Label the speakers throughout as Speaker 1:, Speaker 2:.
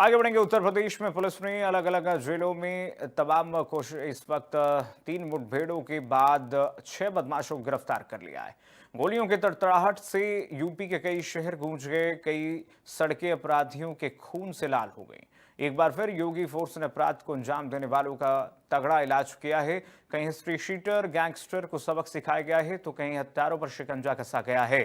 Speaker 1: आगे बढ़ेंगे। उत्तर प्रदेश में पुलिस ने अलग अलग जेलों में तमाम कोशिश इस वक्त 3 मुठभेड़ों के बाद 6 बदमाशों को गिरफ्तार कर लिया है। गोलियों के तड़तड़ाहट से यूपी के कई शहर गूंज गए। कई सड़कें अपराधियों के खून से लाल हो गई। एक बार फिर योगी फोर्स ने अपराध को अंजाम देने वालों का तगड़ा इलाज किया है। कहीं हिस्ट्री शीटर गैंगस्टर को सबक सिखाया गया है तो कहीं हत्यारों पर शिकंजा कसा गया है।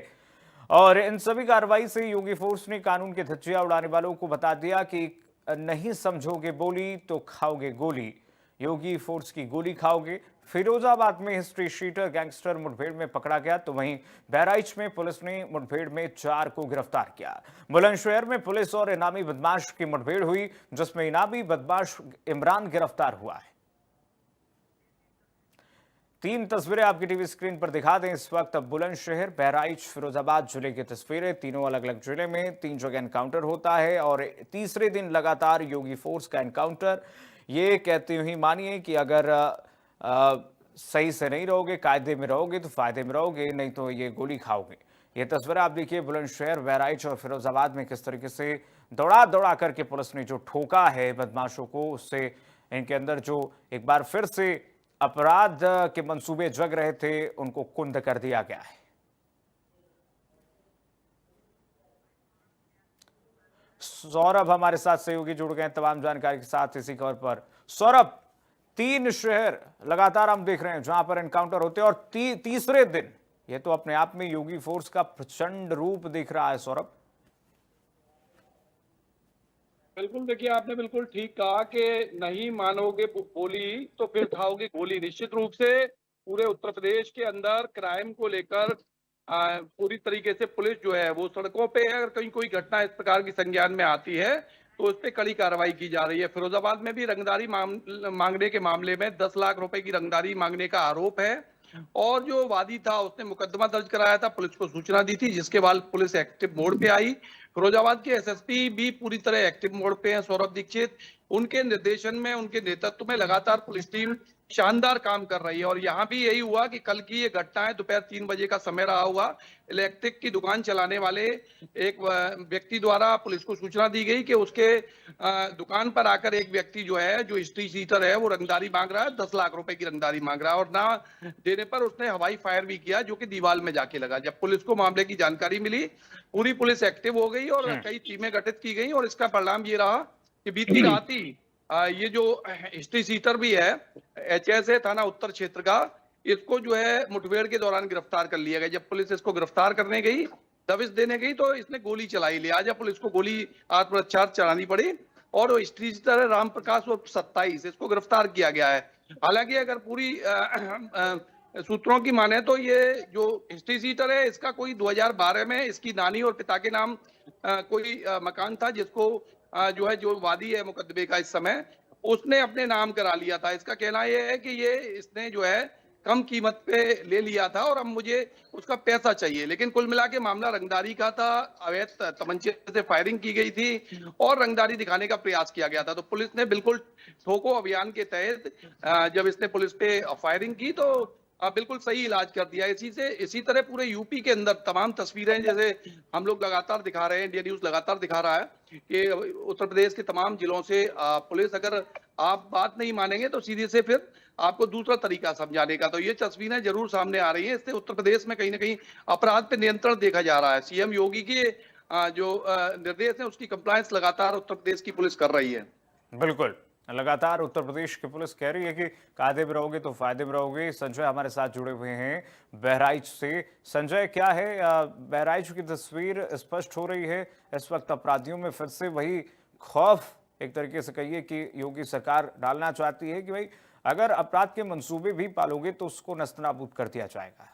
Speaker 1: और इन सभी कार्रवाई से योगी फोर्स ने कानून के धज्जियां उड़ाने वालों को बता दिया कि नहीं समझोगे बोली तो खाओगे गोली। योगी फोर्स की गोली खाओगे। फिरोजाबाद में हिस्ट्री शीटर गैंगस्टर मुठभेड़ में पकड़ा गया तो वहीं बहराइच में पुलिस ने मुठभेड़ में 4 को गिरफ्तार किया। बुलंदशहर में पुलिस और इनामी बदमाश की मुठभेड़ हुई जिसमें इनामी बदमाश इमरान गिरफ्तार हुआ है। 3 तस्वीरें आपकी टीवी स्क्रीन पर दिखा दें। इस वक्त बुलंदशहर, बहराइच, फिरोजाबाद जिले की तस्वीरें। तीनों अलग अलग जिले में 3 जगह एनकाउंटर होता है और तीसरे दिन लगातार योगी फोर्स का एनकाउंटर। ये कहते हुए मानिए कि अगर सही से नहीं रहोगे, कायदे में रहोगे तो फायदे में रहोगे, नहीं तो ये गोली खाओगे। ये तस्वीरें आप देखिए बुलंदशहर, बहराइच और फिरोजाबाद में किस तरीके से दौड़ा दौड़ा करके पुलिस ने जो ठोका है बदमाशों को, उससे इनके अंदर जो एक बार फिर से अपराध के मंसूबे जग रहे थे उनको कुंद कर दिया गया है। सौरभ हमारे साथ सहयोगी जुड़ गए तमाम जानकारी के साथ इसी खबर पर। सौरभ, 3 शहर लगातार हम देख रहे हैं जहां पर एनकाउंटर होते हैं और तीसरे दिन ये तो अपने आप में योगी फोर्स का प्रचंड रूप दिख रहा है। सौरभ,
Speaker 2: बिल्कुल, देखिए आपने बिल्कुल ठीक कहा कि नहीं मानोगे बोली तो फिर खाओगे गोली। निश्चित रूप से पूरे उत्तर प्रदेश के अंदर क्राइम को लेकर पूरी तरीके से पुलिस जो है वो सड़कों पे है। अगर कहीं कोई घटना इस प्रकार की संज्ञान में आती है तो उस पर कड़ी कार्रवाई की जा रही है। फिरोजाबाद में भी रंगदारी मांगने के मामले में 10 लाख रुपए की रंगदारी मांगने का आरोप है और जो वादी था उसने मुकदमा दर्ज कराया था, पुलिस को सूचना दी थी, जिसके बाद पुलिस एक्टिव मोड पे आई। फिरोजाबाद के एसएसपी भी पूरी तरह एक्टिव मोड पे हैं, सौरभ दीक्षित। उनके निर्देशन में, उनके नेतृत्व में लगातार पुलिस टीम शानदार काम कर रही है। और यहाँ भी यही हुआ कि कल की ये घटना है, दोपहर 3 बजे का समय रहा हुआ। इलेक्ट्रिक की दुकान चलाने वाले एक व्यक्ति द्वारा पुलिस को सूचना दी गई कि उसके दुकान पर आकर एक व्यक्ति जो है, जो हिस्ट्री शीटर है, वो रंगदारी मांग रहा है, 10 लाख रुपए की रंगदारी मांग रहा है और ना देने पर उसने हवाई फायर भी किया जो कि दीवार में जाके लगा। जब पुलिस को मामले की जानकारी मिली, पूरी पुलिस एक्टिव हो गई और कई टीमें गठित की गई और इसका परिणाम ये रहा कि बीती रात ही ये जो हिस्ट्री सीटर भी है, एचएस है थाना उत्तर क्षेत्र का, इसको जो है मुठभेड़ के दौरान गिरफ्तार कर लिया गया। जब पुलिस इसको गिरफ्तार करने गई, दबिश देने गई, तो इसने गोली चलाई। लिहाजा पुलिस को गोली आत्मरक्षा चलानी पड़ी और वो हिस्ट्री सीटर है राम प्रकाश और 27, इसको गिरफ्तार किया गया है। हालांकि अगर पूरी सूत्रों की माने तो ये जो हिस्ट्री सीटर है, इसका कोई 2012 में इसकी नानी और पिता के नाम कोई मकान था, जिसको जो है, जो वादी है मुकदमे का इस समय, उसने अपने नाम करा लिया था। इसका कहना यह है कि ये इसने जो है कम कीमत पे ले लिया था और अब मुझे उसका पैसा चाहिए। लेकिन कुल मिला के मामला रंगदारी का था, अवैध तमंचे से फायरिंग की गई थी और रंगदारी दिखाने का प्रयास किया गया था। तो पुलिस ने बिल्कुल ठोको अभियान के तहत जब इसने पुलिस पे फायरिंग की तो बिल्कुल सही इलाज कर दिया। इसी तरह पूरे यूपी के अंदर तमाम तस्वीरें, जैसे हम लोग लगातार दिखा रहे हैं, इंडिया न्यूज लगातार दिखा रहा है कि उत्तर प्रदेश के तमाम जिलों से पुलिस, अगर आप बात नहीं मानेंगे तो सीधे से फिर आपको दूसरा तरीका समझाने का। तो ये तस्वीरें जरूर सामने आ रही हैं। इससे उत्तर प्रदेश में कहीं ना कहीं अपराध पे नियंत्रण देखा जा रहा है। सीएम योगी के जो निर्देश है उसकी कंप्लायंस लगातार उत्तर प्रदेश की पुलिस कर रही है।
Speaker 1: बिल्कुल, लगातार उत्तर प्रदेश की पुलिस कह रही है कि कायदे में रहोगे तो फायदे में रहोगे। संजय हमारे साथ जुड़े हुए हैं बहराइच से। संजय, क्या है बहराइच की तस्वीर स्पष्ट हो रही है इस वक्त? अपराधियों में फिर से वही खौफ, एक तरीके से कहिए कि योगी सरकार डालना चाहती है कि भाई अगर अपराध के मंसूबे भी पालोगे तो उसको नस्तनाबूद कर दिया जाएगा।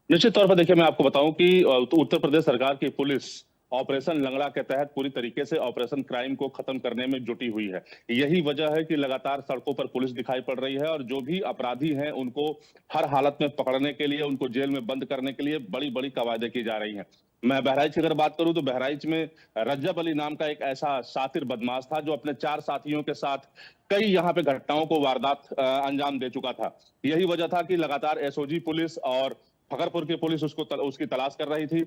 Speaker 3: निश्चित तौर पर देखिए, मैं आपको बताऊं कि उत्तर प्रदेश सरकार की पुलिस ऑपरेशन लंगड़ा के तहत पूरी तरीके से ऑपरेशन क्राइम को खत्म करने में जुटी हुई है। यही वजह है कि लगातार सड़कों पर पुलिस दिखाई पड़ रही है और जो भी अपराधी हैं उनको हर हालत में पकड़ने के लिए, उनको जेल में बंद करने के लिए बड़ी बड़ी कवायदे की जा रही हैं। मैं बहराइच की अगर बात करूं तो बहराइच में रज्जब अली नाम का एक ऐसा शातिर बदमाश था जो अपने 4 साथियों के साथ कई यहाँ पे घटनाओं को वारदात अंजाम दे चुका था। यही वजह था कि लगातार एसओजी पुलिस और फकरपुर की पुलिस उसकी तलाश कर रही थी।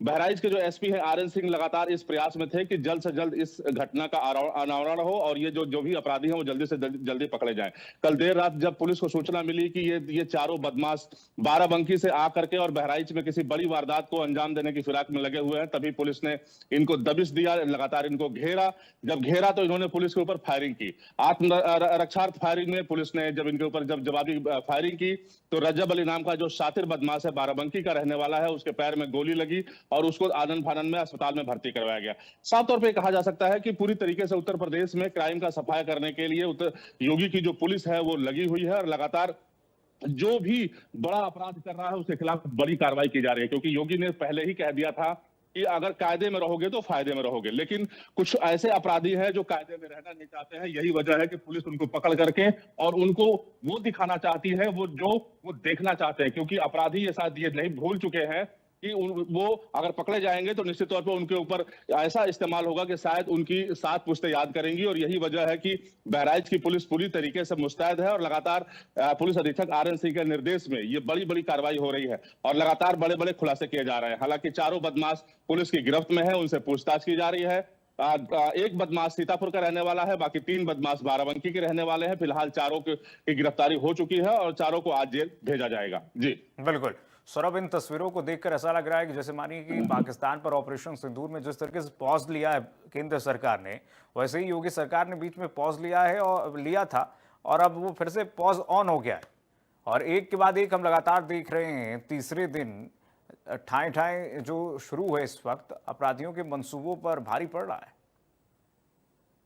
Speaker 3: बहराइच के जो एसपी हैं आरएन सिंह लगातार इस प्रयास में थे कि जल्द से जल्द इस घटना का अनावरण हो और ये जो भी अपराधी हैं वो जल्दी से जल्दी पकड़े जाएं। कल देर रात जब पुलिस को सूचना मिली कि ये चारों बदमाश बाराबंकी से आकर के और बहराइच में किसी बड़ी वारदात को अंजाम देने की फिराक में लगे हुए हैं, तभी पुलिस ने इनको दबिश दिया, लगातार इनको घेरा। जब घेरा तो इन्होंने पुलिस के ऊपर फायरिंग की। आत्मरक्षार्थ फायरिंग में पुलिस ने जब इनके ऊपर जवाबी फायरिंग की तो रजब अली नाम का जो शातिर बदमाश है, बाराबंकी का रहने वाला है, उसके पैर में गोली लगी और उसको आनन फानन में अस्पताल में भर्ती करवाया गया। साफ तौर पे कहा जा सकता है कि पूरी तरीके से उत्तर प्रदेश में क्राइम का सफाया करने के लिए योगी की जो पुलिस है वो लगी हुई है और लगातार जो भी बड़ा अपराध कर रहा है उसके खिलाफ बड़ी कार्रवाई की जा रही है, क्योंकि योगी ने पहले ही कह दिया था कि अगर कायदे में रहोगे तो फायदे में रहोगे। लेकिन कुछ ऐसे अपराधी हैं जो कायदे में रहना नहीं चाहते हैं। यही वजह है कि पुलिस उनको पकड़ करके और उनको वो दिखाना चाहती है वो देखना चाहते हैं, क्योंकि अपराधी ये शायद ये नहीं भूल चुके हैं कि वो अगर पकड़े जाएंगे तो निश्चित तौर पर उनके ऊपर ऐसा इस्तेमाल होगा कि शायद उनकी 7 पुश्तें याद करेंगी। और यही वजह है कि बहराइच की पुलिस पूरी तरीके से मुस्तैद है और लगातार पुलिस अधीक्षक आरएन सिंह के निर्देश में ये बड़ी बड़ी कार्रवाई हो रही है और लगातार बड़े बड़े खुलासे किए जा रहे हैं। हालांकि चारों बदमाश पुलिस की गिरफ्त में है, उनसे पूछताछ की जा रही है। एक बदमाश सीतापुर का रहने वाला है, बाकी 3 बदमाश बाराबंकी के रहने वाले हैं। फिलहाल चारों की गिरफ्तारी हो चुकी है और चारों को आज जेल भेजा जाएगा। जी
Speaker 1: बिल्कुल सौरभ, इन तस्वीरों को देखकर ऐसा लग रहा है कि जैसे मानिए कि पाकिस्तान पर ऑपरेशन सिंदूर में जिस तरीके से पॉज लिया है केंद्र सरकार ने, वैसे ही योगी सरकार ने बीच में पॉज लिया था और अब वो फिर से पॉज ऑन हो गया है और एक के बाद एक हम लगातार देख रहे हैं। तीसरे दिन ठाए ठाए जो शुरू है इस वक्त अपराधियों के मंसूबों पर भारी पड़ रहा है।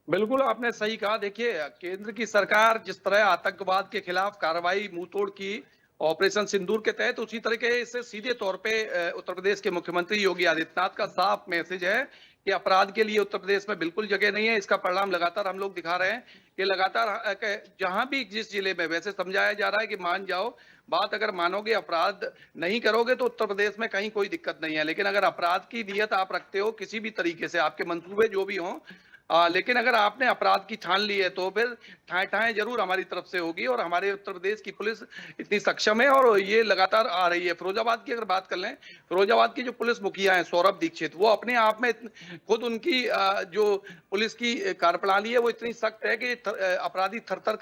Speaker 2: बिल्कुल आपने सही कहा। देखिए, केंद्र की सरकार जिस तरह आतंकवाद के खिलाफ कार्रवाई मुंहतोड़ की ऑपरेशन सिंदूर के तहत, उसी तरीके से सीधे तौर पे उत्तर प्रदेश के मुख्यमंत्री योगी आदित्यनाथ का साफ मैसेज है कि अपराध के लिए उत्तर प्रदेश में बिल्कुल जगह नहीं है। इसका परिणाम लगातार हम लोग दिखा रहे हैं कि लगातार जहां भी जिस जिले में वैसे समझाया जा रहा है कि मान जाओ, बात अगर मानोगे, अपराध नहीं करोगे तो उत्तर प्रदेश में कहीं कोई दिक्कत नहीं है। लेकिन अगर अपराध की नीयत आप रखते हो किसी भी तरीके से, आपके मंसूबे जो भी हों, लेकिन अगर आपने अपराध की ठान ली है तो फिर ठाए ठाए जरूर हमारी तरफ से होगी। और हमारे उत्तर प्रदेश की पुलिस इतनी सक्षम है और ये लगातार आ रही है। फिरोजाबाद की अगर बात कर लें, फिरोजाबाद की जो पुलिस मुखिया है सौरभ दीक्षित, वो अपने आप में खुद उनकी जो पुलिस की कार्यप्रणाली है वो इतनी सख्त है कि अपराधी थर-थर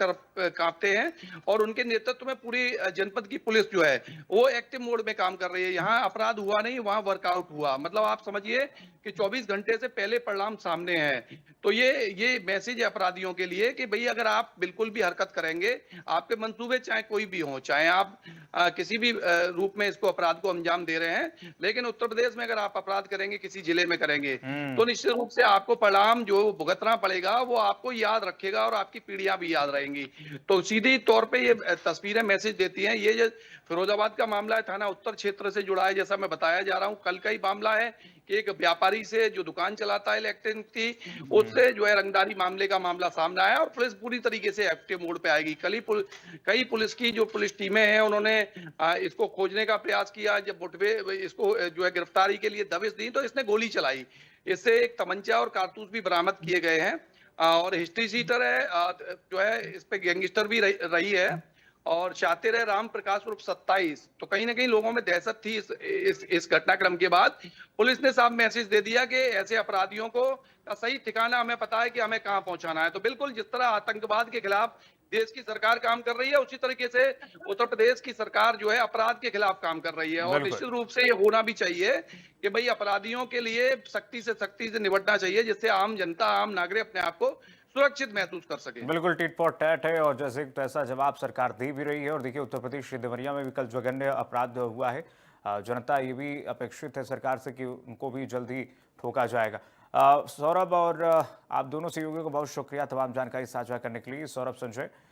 Speaker 2: कांपते हैं और उनके नेतृत्व में पूरी जनपद की पुलिस जो है वो एक्टिव मोड में काम कर रही है। यहाँ अपराध हुआ नहीं, वहां वर्कआउट हुआ। मतलब आप समझिए कि 24 घंटे से पहले परिणाम सामने है। तो ये मैसेज है अपराधियों के लिए कि भाई अगर आप बिल्कुल भी हरकत करेंगे, आपके मंसूबे चाहे कोई भी हो, चाहे आप किसी भी रूप में इसको अपराध को अंजाम दे रहे हैं, लेकिन उत्तर प्रदेश में अगर आप अपराध करेंगे, किसी जिले में करेंगे, तो निश्चित रूप से आपको परिणाम जो भुगतना पड़ेगा वो आपको याद रखेगा और आपकी पीढ़ियां भी याद रहेंगी। तो सीधी तौर पर ये तस्वीरें मैसेज देती हैं। ये जो फिरोजाबाद का मामला है, थाना उत्तर क्षेत्र से जुड़ा है, जैसा मैं बताया जा रहा हूँ। कल का ही मामला है कि एक व्यापारी से जो दुकान चलाता है इलेक्ट्रॉनिक की, उससे जो है रंगदारी मामले का मामला सामने आया और पुलिस पूरी तरीके से एक्टिव मोड पे आएगी। कई पुलिस की जो पुलिस टीमें हैं उन्होंने इसको खोजने का प्रयास किया। जब इसको जो है गिरफ्तारी के लिए दबिश दी तो इसने गोली चलाई। इससे एक तमंचा और कारतूस भी बरामद किए गए हैं और हिस्ट्री शीटर है, जो है इस पे गैंगस्टर भी रही है और शातिर है राम प्रकाश उर्फ 27। तो कहीं ना कहीं लोगों में दहशत थी इस घटनाक्रम के बाद। पुलिस ने साफ मैसेज दे दिया कि ऐसे अपराधियों को का सही ठिकाना हमें पता है कि हमें कहां पहुंचाना है। तो बिल्कुल जिस तरह आतंकवाद के खिलाफ देश की सरकार काम कर रही है, उसी तरीके से उत्तर प्रदेश की सरकार जो है अपराध के खिलाफ काम कर रही है। और निश्चित रूप से ये होना भी चाहिए कि भाई अपराधियों के लिए सख्ती से निपटना चाहिए, जिससे आम जनता, आम नागरिक अपने आप को सुरक्षित महसूस कर सके।
Speaker 1: बिल्कुल टिट फॉर टैट है और जैसे तैसा जवाब सरकार दे भी रही है। और देखिए उत्तर प्रदेश के देवरिया में भी कल जघन्य अपराध हुआ है। जनता ये भी अपेक्षित है सरकार से कि उनको भी जल्दी ठोका जाएगा। सौरभ और आप दोनों सहयोगियों को बहुत शुक्रिया तमाम जानकारी साझा करने के लिए। सौरभ, संजय।